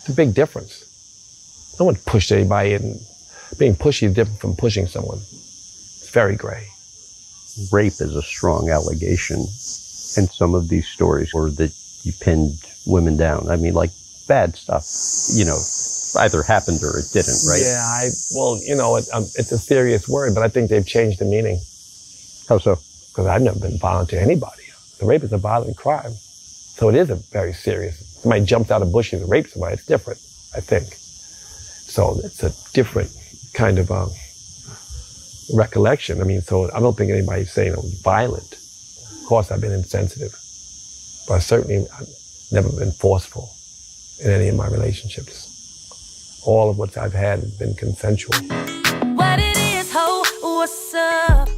It's a big difference. No one pushed anybody, and being pushy is different from pushing someone. It's very gray. Rape is a strong allegation, and some of these stories were that you pinned women down. I mean, like bad stuff, either happened or it didn't, right? Yeah, it's a serious word, but I think they've changed the meaning. How so? Because I've never been violent to anybody. The rape is a violent crime. So it is a very serious. Somebody jumps out of bushes and rapes somebody, it's different, I think. So it's a different kind of recollection. I mean, so I don't think anybody's saying it was violent. Of course, I've been insensitive, but certainly I've never been forceful in any of my relationships. All of what I've had has been consensual. What it is, ho, what's up?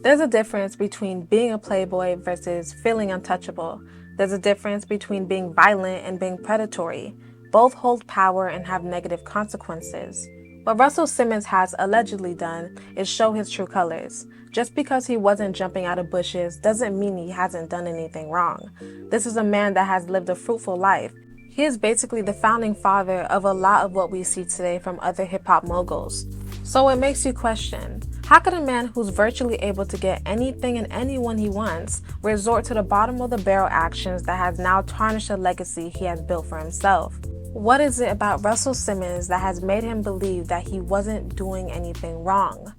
There's a difference between being a playboy versus feeling untouchable. There's a difference between being violent and being predatory. Both hold power and have negative consequences. What Russell Simmons has allegedly done is show his true colors. Just because he wasn't jumping out of bushes doesn't mean he hasn't done anything wrong. This is a man that has lived a fruitful life. He is basically the founding father of a lot of what we see today from other hip-hop moguls. So it makes you question, how could a man who's virtually able to get anything and anyone he wants resort to the bottom of the barrel actions that has now tarnished the legacy he has built for himself? What is it about Russell Simmons that has made him believe that he wasn't doing anything wrong?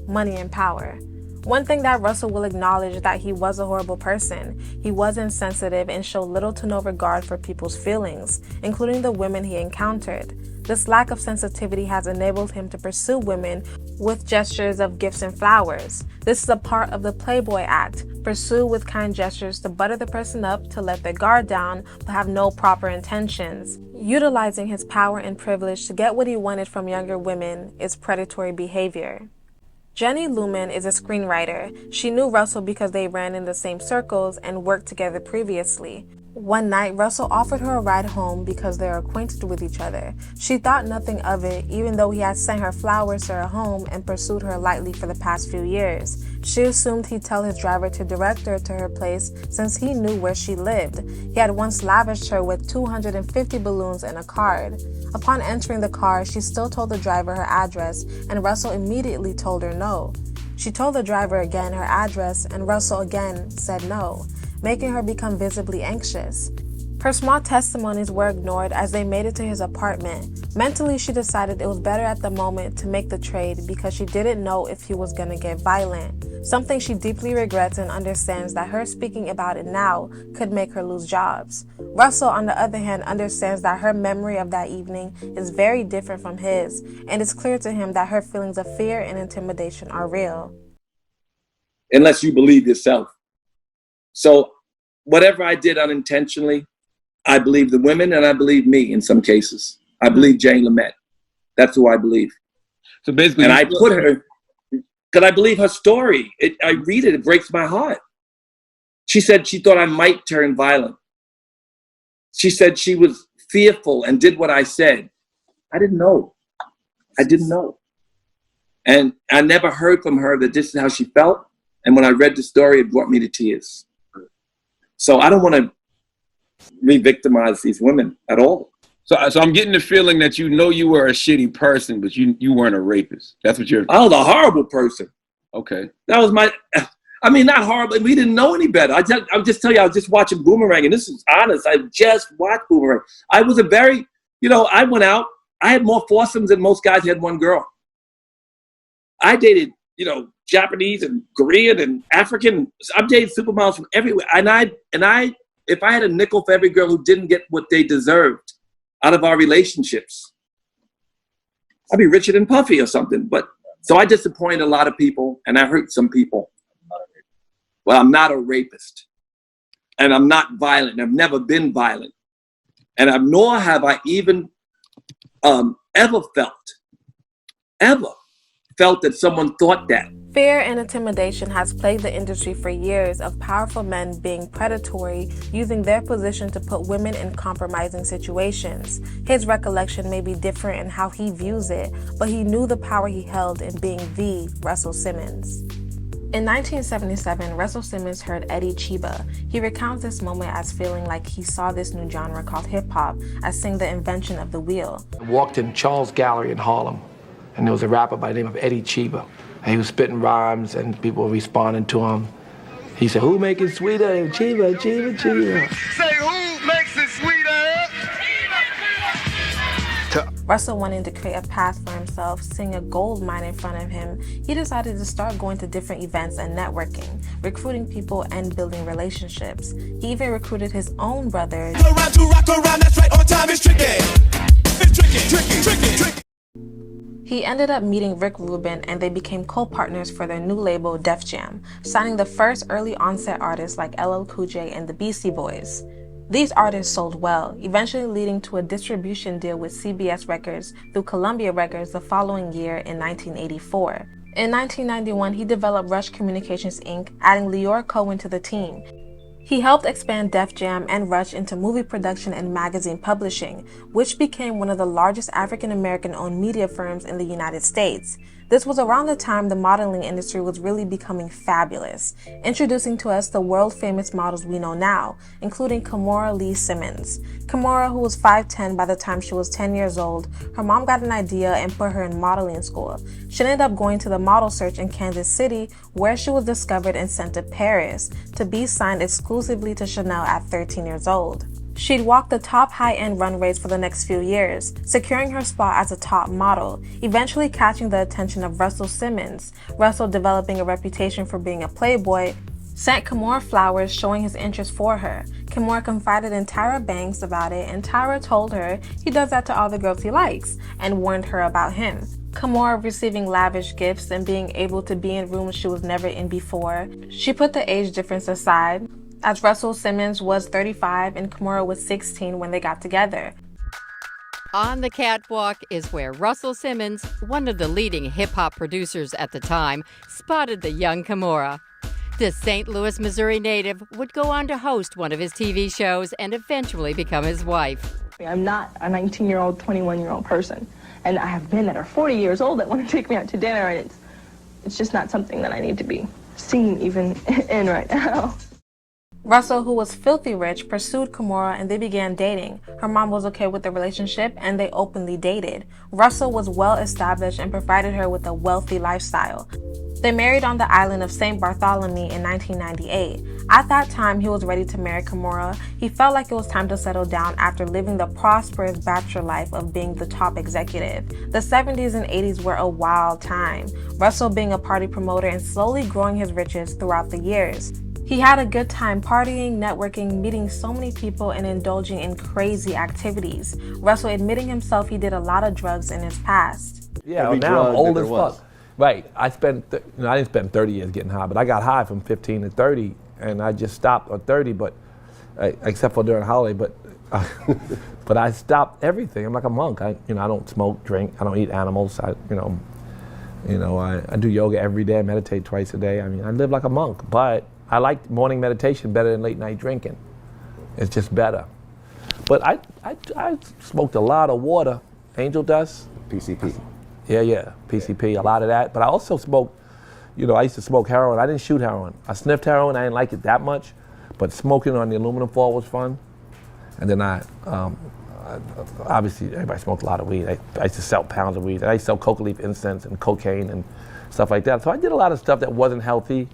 Money and power. One thing that Russell will acknowledge is that he was a horrible person. He was insensitive and showed little to no regard for people's feelings, including the women he encountered. This lack of sensitivity has enabled him to pursue women with gestures of gifts and flowers. This is a part of the Playboy Act. Pursue with kind gestures to butter the person up, to let their guard down, but have no proper intentions. Utilizing his power and privilege to get what he wanted from younger women is predatory behavior. Jenny Lumet is a screenwriter. She knew Russell because they ran in the same circles and worked together previously. One night, Russell offered her a ride home because they're acquainted with each other. She thought nothing of it, even though he had sent her flowers to her home and pursued her lightly for the past few years. She assumed he'd tell his driver to direct her to her place since he knew where she lived. He had once lavished her with 250 balloons and a card. Upon entering the car, she still told the driver her address, and Russell immediately told her no. She told the driver again her address, and Russell again said no, making her become visibly anxious. Her small testimonies were ignored as they made it to his apartment. Mentally, she decided it was better at the moment to make the trade because she didn't know if he was going to get violent, something she deeply regrets and understands that her speaking about it now could make her lose jobs. Russell, on the other hand, understands that her memory of that evening is very different from his, and it's clear to him that her feelings of fear and intimidation are real. Unless you believe yourself. So whatever I did unintentionally, I believe the women and I believe me in some cases. I believe Jenny Lumet. That's who I believe. So basically, and I put her, because I believe her story. I read it, it breaks my heart. She said she thought I might turn violent. She said she was fearful and did what I said. I didn't know. I didn't know. And I never heard from her that this is how she felt. And when I read the story, it brought me to tears. So I don't want to re-victimize these women at all. So I'm getting the feeling that you were a shitty person, but you weren't a rapist. That's what you're... I was a horrible person. Okay. That was not horrible. We didn't know any better. I'll just tell you, I was just watching Boomerang, and this is honest. I just watched Boomerang. I was I went out. I had more foursomes than most guys had one girl. I dated, Japanese and Korean and African. I've dated supermodels from everywhere. And if I had a nickel for every girl who didn't get what they deserved out of our relationships, I'd be richer than Puffy or something. But so I disappointed a lot of people and I hurt some people. Well, I'm not a rapist and I'm not violent. I've never been violent. And nor have I even ever felt that someone thought that. Fear and intimidation has plagued the industry for years of powerful men being predatory, using their position to put women in compromising situations. His recollection may be different in how he views it, but he knew the power he held in being the Russell Simmons. In 1977, Russell Simmons heard Eddie Chiba. He recounts this moment as feeling like he saw this new genre called hip-hop as seeing the invention of the wheel. I walked in Charles Gallery in Harlem, and there was a rapper by the name of Eddie Chiba. And he was spitting rhymes, and people were responding to him. He said, "Who make it sweeter? Chiba, Chiba, Chiba." Say, who makes it sweeter? Russell wanting to create a path for himself, seeing a gold mine in front of him, he decided to start going to different events and networking, recruiting people and building relationships. He even recruited his own brother. He ended up meeting Rick Rubin and they became co-partners for their new label Def Jam, signing the first early onset artists like LL Cool J and the Beastie Boys. These artists sold well, eventually leading to a distribution deal with CBS Records through Columbia Records the following year in 1984. In 1991, he developed Rush Communications Inc., adding Leor Cohen to the team. He helped expand Def Jam and Rush into movie production and magazine publishing, which became one of the largest African-American-owned media firms in the United States. This was around the time the modeling industry was really becoming fabulous, introducing to us the world-famous models we know now, including Kimora Lee Simmons. Kimora, who was 5'10" by the time she was 10 years old, her mom got an idea and put her in modeling school. She ended up going to the model search in Kansas City, where she was discovered and sent to Paris to be signed exclusively to Chanel at 13 years old. She'd walk the top high-end runways for the next few years, securing her spot as a top model, eventually catching the attention of Russell Simmons. Russell, developing a reputation for being a playboy, sent Kimora flowers showing his interest for her. Kimora confided in Tyra Banks about it, and Tyra told her he does that to all the girls he likes, and warned her about him. Kimora receiving lavish gifts and being able to be in rooms she was never in before. She put the age difference aside, as Russell Simmons was 35 and Kimora was 16 when they got together. On the catwalk is where Russell Simmons, one of the leading hip-hop producers at the time, spotted the young Kimora. The St. Louis, Missouri native would go on to host one of his TV shows and eventually become his wife. I'm not a 19-year-old, 21-year-old person, and I have men that are 40 years old that want to take me out to dinner, and it's just not something that I need to be seen even in right now. Russell, who was filthy rich, pursued Kimora and they began dating. Her mom was okay with the relationship and they openly dated. Russell was well established and provided her with a wealthy lifestyle. They married on the island of St. Bartholomew in 1998. At that time, he was ready to marry Kimora. He felt like it was time to settle down after living the prosperous bachelor life of being the top executive. The 70s and 80s were a wild time, Russell being a party promoter and slowly growing his riches throughout the years. He had a good time partying, networking, meeting so many people, and indulging in crazy activities. Russell admitting himself he did a lot of drugs in his past. Yeah, well, now I'm old as fuck. Right, I didn't spend 30 years getting high, but I got high from 15 to 30, and I just stopped at 30, but except for during holiday, but but I stopped everything. I'm like a monk. I don't smoke, drink, I don't eat animals. I do yoga every day, I meditate twice a day. I mean, I live like a monk, but I like morning meditation better than late night drinking. It's just better. But I smoked a lot of water, angel dust. PCP. Yeah, PCP, a lot of that. But I also smoked, I used to smoke heroin. I didn't shoot heroin. I sniffed heroin, I didn't like it that much, but smoking on the aluminum foil was fun. And then obviously everybody smoked a lot of weed. I used to sell pounds of weed. I used to sell coca leaf incense and cocaine and stuff like that. So I did a lot of stuff that wasn't healthy,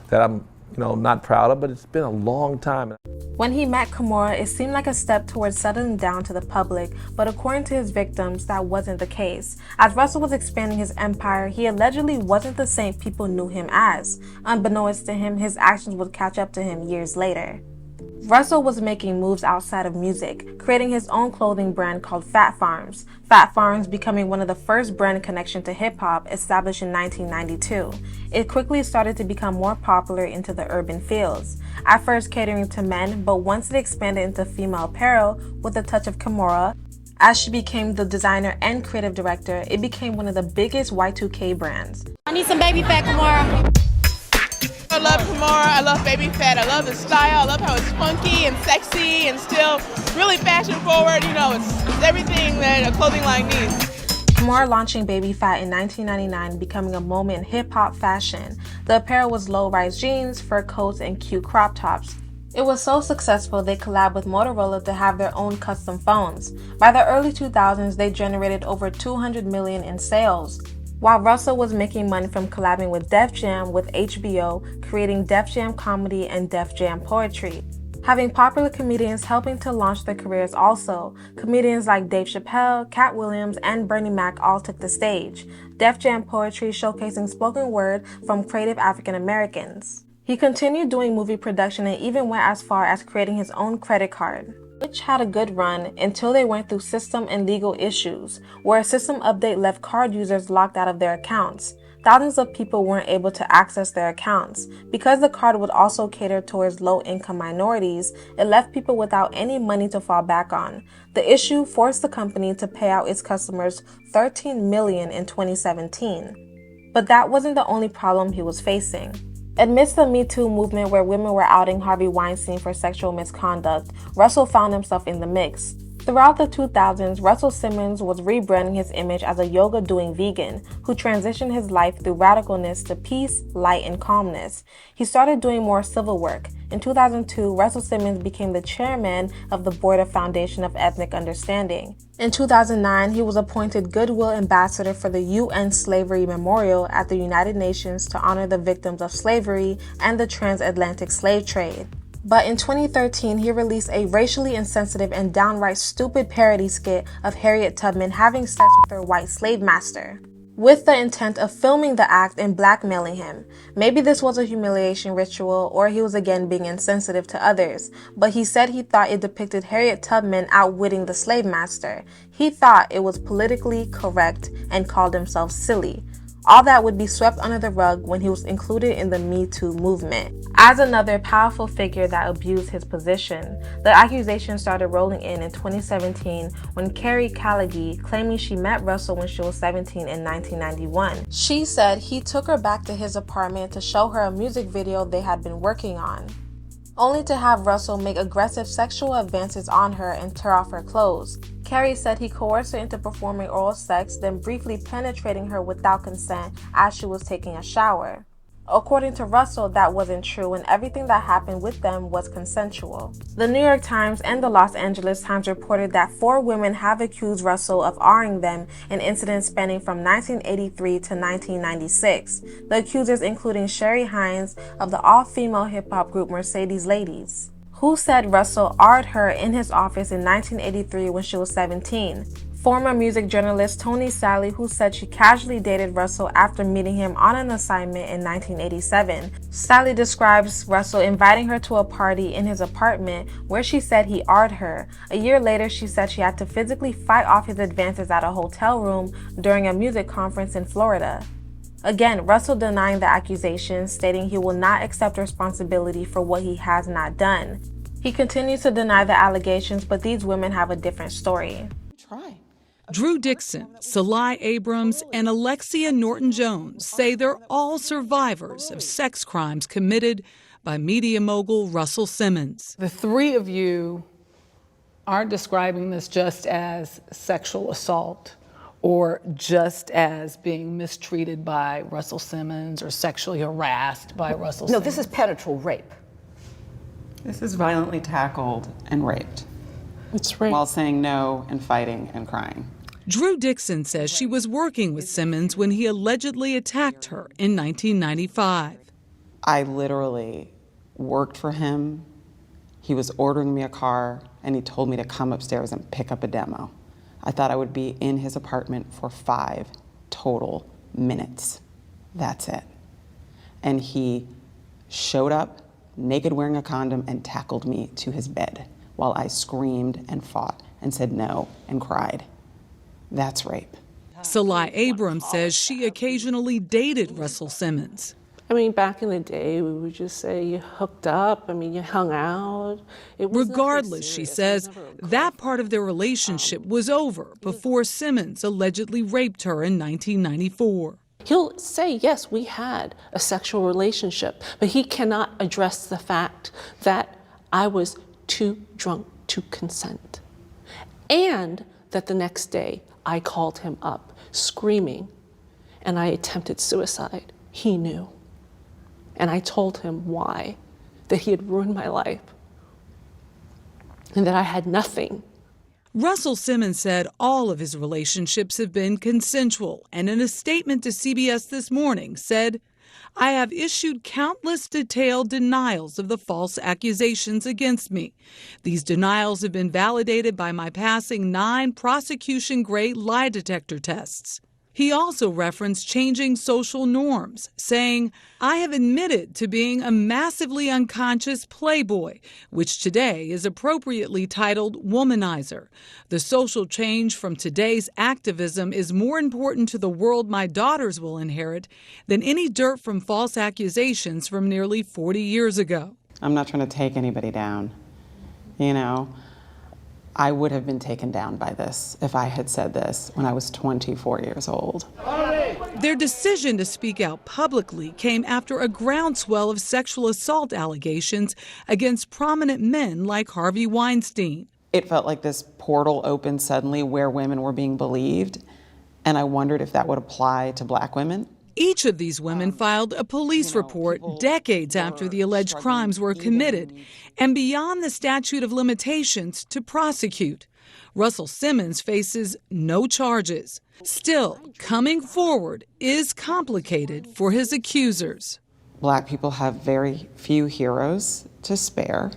that I'm not proud of, but it's been a long time. When he met Kimora, it seemed like a step towards settling down to the public, but according to his victims, that wasn't the case. As Russell was expanding his empire, he allegedly wasn't the same people knew him as. Unbeknownst to him, his actions would catch up to him years later. Russell was making moves outside of music, creating his own clothing brand called Fat Farms. Fat Farms becoming one of the first brand connection to hip-hop, established in 1992. It quickly started to become more popular into the urban fields, at first catering to men, but once it expanded into female apparel with a touch of Kimora, as she became the designer and creative director, it became one of the biggest Y2K brands. I need some baby fat, Kimora. I love Kimora, I love Baby Fat, I love the style, I love how it's funky and sexy and still really fashion forward, it's everything that a clothing line needs. Kimora launching Baby Phat in 1999 becoming a moment in hip-hop fashion. The apparel was low-rise jeans, fur coats, and cute crop tops. It was so successful they collabed with Motorola to have their own custom phones. By the early 2000s, they generated over $200 million in sales. While Russell was making money from collabing with Def Jam with HBO, creating Def Jam Comedy and Def Jam Poetry. Having popular comedians helping to launch their careers also, comedians like Dave Chappelle, Cat Williams, and Bernie Mac all took the stage. Def Jam Poetry showcasing spoken word from creative African Americans. He continued doing movie production and even went as far as creating his own credit card, which had a good run until they went through system and legal issues, where a system update left card users locked out of their accounts. Thousands of people weren't able to access their accounts. Because the card would also cater towards low-income minorities, it left people without any money to fall back on. The issue forced the company to pay out its customers $13 million in 2017. But that wasn't the only problem he was facing. Amidst the Me Too movement where women were outing Harvey Weinstein for sexual misconduct, Russell found himself in the mix. Throughout the 2000s, Russell Simmons was rebranding his image as a yoga-doing vegan who transitioned his life through radicalness to peace, light, and calmness. He started doing more civil work. In 2002, Russell Simmons became the chairman of the board of Foundation of Ethnic Understanding. In 2009, he was appointed Goodwill Ambassador for the UN Slavery Memorial at the United Nations to honor the victims of slavery and the transatlantic slave trade. But in 2013, he released a racially insensitive and downright stupid parody skit of Harriet Tubman having sex with her white slave master, with the intent of filming the act and blackmailing him. Maybe this was a humiliation ritual, or he was again being insensitive to others, but he said he thought it depicted Harriet Tubman outwitting the slave master. He thought it was politically correct and called himself silly. All that would be swept under the rug when he was included in the Me Too movement. As another powerful figure that abused his position, the accusations started rolling in 2017 when Carrie Callaghy claiming she met Russell when she was 17 in 1991. She said he took her back to his apartment to show her a music video they had been working on, only to have Russell make aggressive sexual advances on her and tear off her clothes. Carrie said he coerced her into performing oral sex, then briefly penetrating her without consent as she was taking a shower. According to Russell, that wasn't true and everything that happened with them was consensual. The New York Times and the Los Angeles Times reported that 4 women have accused Russell of R-ing them in incidents spanning from 1983 to 1996. The accusers including Sherry Hines of the all-female hip-hop group Mercedes Ladies, who said Russell R-ed her in his office in 1983 when she was 17. Former music journalist Tony Sally, who said she casually dated Russell after meeting him on an assignment in 1987. Sally describes Russell inviting her to a party in his apartment where she said he R-ed her. A year later, she said she had to physically fight off his advances at a hotel room during a music conference in Florida. Again, Russell denying the accusations, stating he will not accept responsibility for what he has not done. He continues to deny the allegations, but these women have a different story. Drew Dixon, Salai Abrams, and Alexia Norton-Jones say they're all survivors of sex crimes committed by media mogul Russell Simmons. The 3 of you aren't describing this just as sexual assault or just as being mistreated by Russell Simmons or sexually harassed by Russell Simmons. No, this is predatory rape. This is violently tackled and raped. It's rape. While saying no and fighting and crying. Drew Dixon says she was working with Simmons when he allegedly attacked her in 1995. I literally worked for him. He was ordering me a car, and he told me to come upstairs and pick up a demo. I thought I would be in his apartment for 5 total minutes. That's it. And he showed up naked wearing a condom and tackled me to his bed while I screamed and fought and said no and cried. That's rape. Salai Abrams says she occasionally dated Russell Simmons. I mean, back in the day, we would just say you hooked up. I mean, you hung out. Regardless, she says, that part of their relationship was over before Simmons allegedly raped her in 1994. He'll say, yes, we had a sexual relationship, but he cannot address the fact that I was too drunk to consent. And that the next day I called him up screaming, and I attempted suicide. He knew. And I told him why, that he had ruined my life and that I had nothing. Russell Simmons said all of his relationships have been consensual, and in a statement to CBS This Morning said, "I have issued countless detailed denials of the false accusations against me. These denials have been validated by my passing 9 prosecution-grade lie detector tests." He also referenced changing social norms, saying, "I have admitted to being a massively unconscious playboy, which today is appropriately titled womanizer. The social change from today's activism is more important to the world my daughters will inherit than any dirt from false accusations from nearly 40 years ago." I'm not trying to take anybody down, you know. I would have been taken down by this if I had said this when I was 24 years old. Their decision to speak out publicly came after a groundswell of sexual assault allegations against prominent men like Harvey Weinstein. It felt like this portal opened suddenly where women were being believed, and I wondered if that would apply to Black women. Each of these women filed a police report decades after the alleged crimes were committed and beyond the statute of limitations to prosecute. Russell Simmons faces no charges. Still, coming forward is complicated for his accusers. Black people have very few heroes to spare.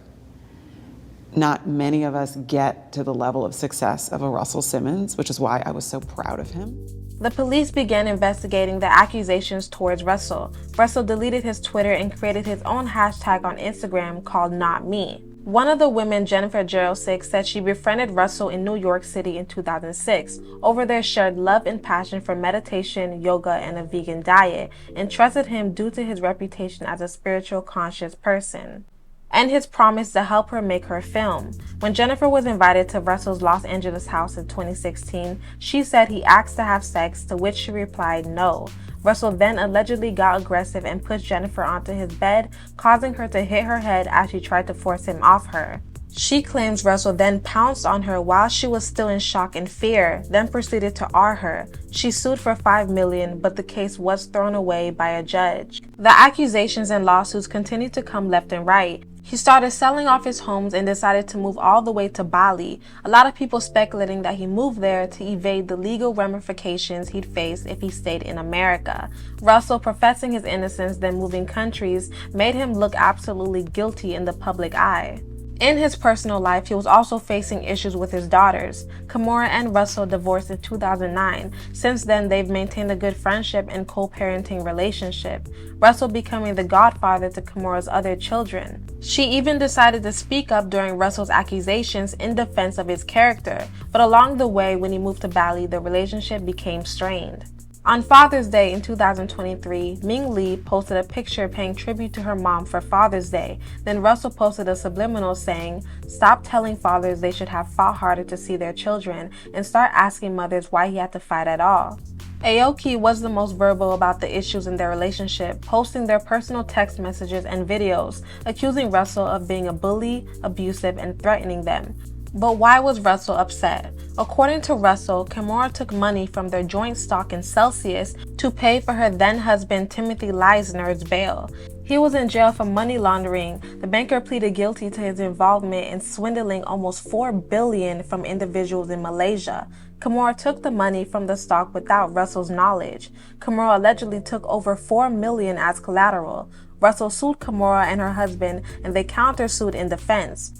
Not many of us get to the level of success of a Russell Simmons, which is why I was so proud of him. The police began investigating the accusations towards Russell. Russell deleted his Twitter and created his own hashtag on Instagram called Not Me. One of the women, Jennifer Lee, said she befriended Russell in New York City in 2006 over their shared love and passion for meditation, yoga, and a vegan diet, and trusted him due to his reputation as a spiritual conscious person and his promise to help her make her film. When Jennifer was invited to Russell's Los Angeles house in 2016, she said he asked to have sex, to which she replied no. Russell then allegedly got aggressive and pushed Jennifer onto his bed, causing her to hit her head as she tried to force him off her. She claims Russell then pounced on her while she was still in shock and fear, then proceeded to R her. She sued for $5 million, but the case was thrown away by a judge. The accusations and lawsuits continued to come left and right. He started selling off his homes and decided to move all the way to Bali. A lot of people speculating that he moved there to evade the legal ramifications he'd face if he stayed in America. Russell, professing his innocence, then moving countries, made him look absolutely guilty in the public eye. In his personal life, he was also facing issues with his daughters. Kimora and Russell divorced in 2009. Since then, they've maintained a good friendship and co-parenting relationship, Russell becoming the godfather to Kimora's other children. She even decided to speak up during Russell's accusations in defense of his character, but along the way, when he moved to Bali, the relationship became strained. On Father's Day in 2023, Ming Lee posted a picture paying tribute to her mom for Father's Day. Then Russell posted a subliminal saying, "Stop telling fathers they should have fought harder to see their children and start asking mothers why he had to fight at all." Aoki was the most verbal about the issues in their relationship, posting their personal text messages and videos, accusing Russell of being a bully, abusive, and threatening them. But why was Russell upset? According to Russell, Kimora took money from their joint stock in Celsius to pay for her then-husband Timothy Leisner's bail. He was in jail for money laundering. The banker pleaded guilty to his involvement in swindling almost $4 billion from individuals in Malaysia. Kimora took the money from the stock without Russell's knowledge. Kimora allegedly took over $4 million as collateral. Russell sued Kimora and her husband, and they countersued in defense,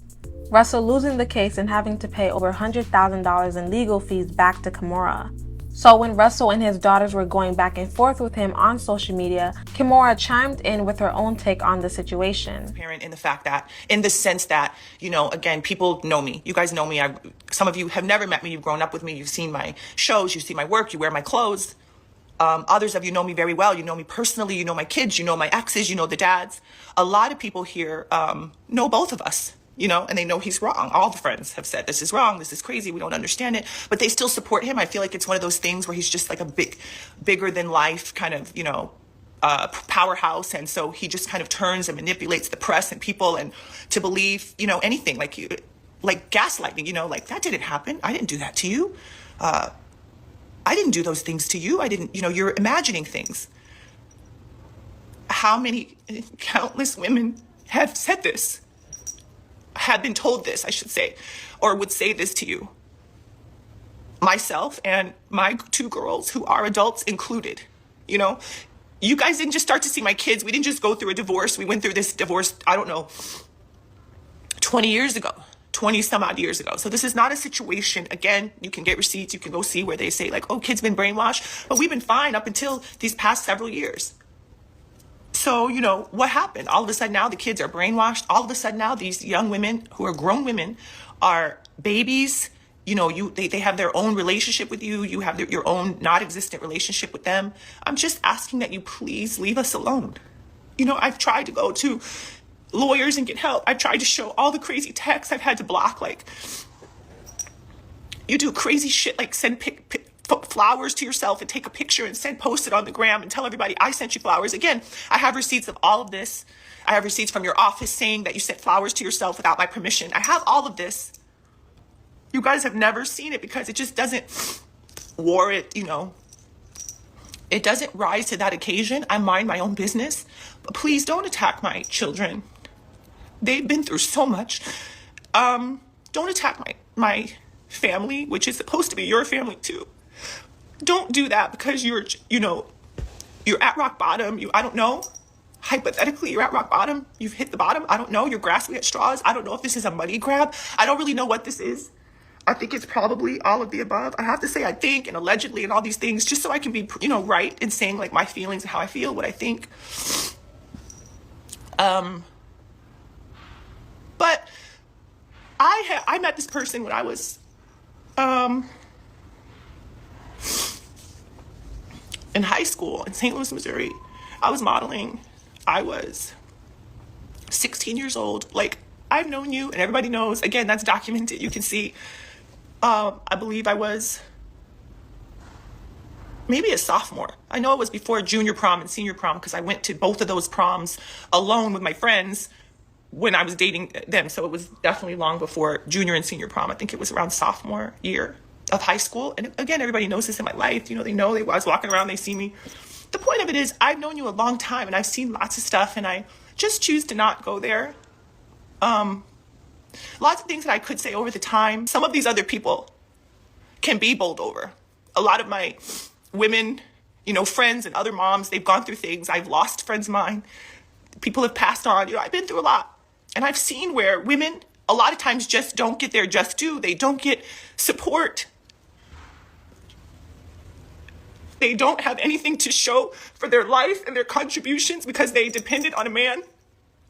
Russell losing the case and having to pay over $100,000 in legal fees back to Kimora. So when Russell and his daughters were going back and forth with him on social media, Kimora chimed in with her own take on the situation. In the fact that, in the sense that, you know, again, people know me. You guys know me. Some of you have never met me. You've grown up with me. You've seen my shows. You see my work. You wear my clothes. Others of you know me very well. You know me personally. You know my kids. You know my exes. You know the dads. A lot of people here know both of us. You know, and they know he's wrong. All the friends have said, this is wrong, this is crazy, we don't understand it. But they still support him. I feel like it's one of those things where he's just like a bigger than life kind of, you know, powerhouse. And so he just kind of turns and manipulates the press and people and to believe, you know, anything like gaslighting, you know, like that didn't happen. I didn't do that to you. I didn't do those things to you. I didn't, you're imagining things. How many countless women have said this, have been told this, I should say, or would say this to you? Myself and my 2 girls who are adults included. You guys didn't just start to see my kids. We didn't just go through a divorce. We went through this divorce, I don't know, 20 years ago, 20 some odd years ago. So this is not a situation, again, you can get receipts, you can go see where they say like, oh, kids been brainwashed, but we've been fine up until these past several years. So, what happened? All of a sudden now the kids are brainwashed. All of a sudden now these young women who are grown women are babies. They have their own relationship with you. You have your own not existent relationship with them. I'm just asking that you please leave us alone. I've tried to go to lawyers and get help. I've tried to show all the crazy texts I've had to block. Like, you do crazy shit like send flowers to yourself and take a picture and post it on the gram and tell everybody I sent you flowers. Again, I have receipts of all of this. I have receipts from your office saying that you sent flowers to yourself without my permission. I have all of this. You guys have never seen it because it just doesn't warrant, it doesn't rise to that occasion. I mind my own business, but please don't attack my children. They've been through so much. Don't attack my family, which is supposed to be your family too. Don't do that because you're at rock bottom. I don't know. Hypothetically, you're at rock bottom. You've hit the bottom. I don't know. You're grasping at straws. I don't know if this is a money grab. I don't really know what this is. I think it's probably all of the above. I have to say I think and allegedly and all these things just so I can be, right in saying like my feelings and how I feel, what I think. But I met this person when I was in high school in St. Louis, Missouri. I was modeling. I was 16 years old. Like, I've known you and everybody knows. Again, that's documented. You can see. I believe I was maybe a sophomore. I know it was before junior prom and senior prom because I went to both of those proms alone with my friends when I was dating them. So it was definitely long before junior and senior prom. I think it was around sophomore year of high school. And again, everybody knows this in my life. They know I was walking around, they see me. The point of it is I've known you a long time and I've seen lots of stuff and I just choose to not go there. Lots of things that I could say over the time. Some of these other people can be bowled over. A lot of my women, friends and other moms, they've gone through things. I've lost friends of mine. People have passed on. I've been through a lot. And I've seen where women, a lot of times, just don't get their just due. They don't get support. They don't have anything to show for their life and their contributions because they depended on a man.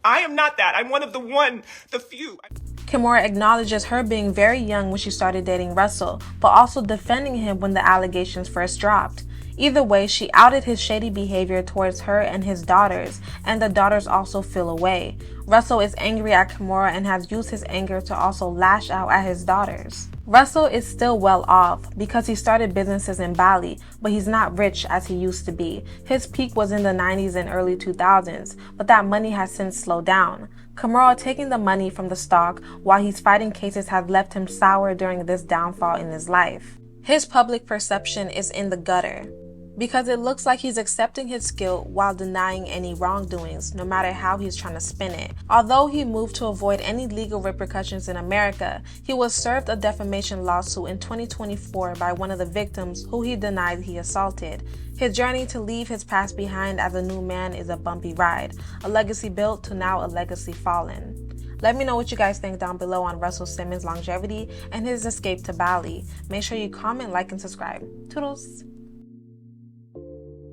I am not that. I'm one of the few. Kimora acknowledges her being very young when she started dating Russell, but also defending him when the allegations first dropped. Either way, she outed his shady behavior towards her and his daughters, and the daughters also feel away. Russell is angry at Kimora and has used his anger to also lash out at his daughters. Russell is still well off because he started businesses in Bali, but he's not rich as he used to be. His peak was in the 90s and early 2000s, but that money has since slowed down. Kimora taking the money from the stock while he's fighting cases has left him sour during this downfall in his life. His public perception is in the gutter because it looks like he's accepting his guilt while denying any wrongdoings, no matter how he's trying to spin it. Although he moved to avoid any legal repercussions in America, he was served a defamation lawsuit in 2024 by one of the victims who he denied he assaulted. His journey to leave his past behind as a new man is a bumpy ride, a legacy built to now a legacy fallen. Let me know what you guys think down below on Russell Simmons' longevity and his escape to Bali. Make sure you comment, like, and subscribe. Toodles!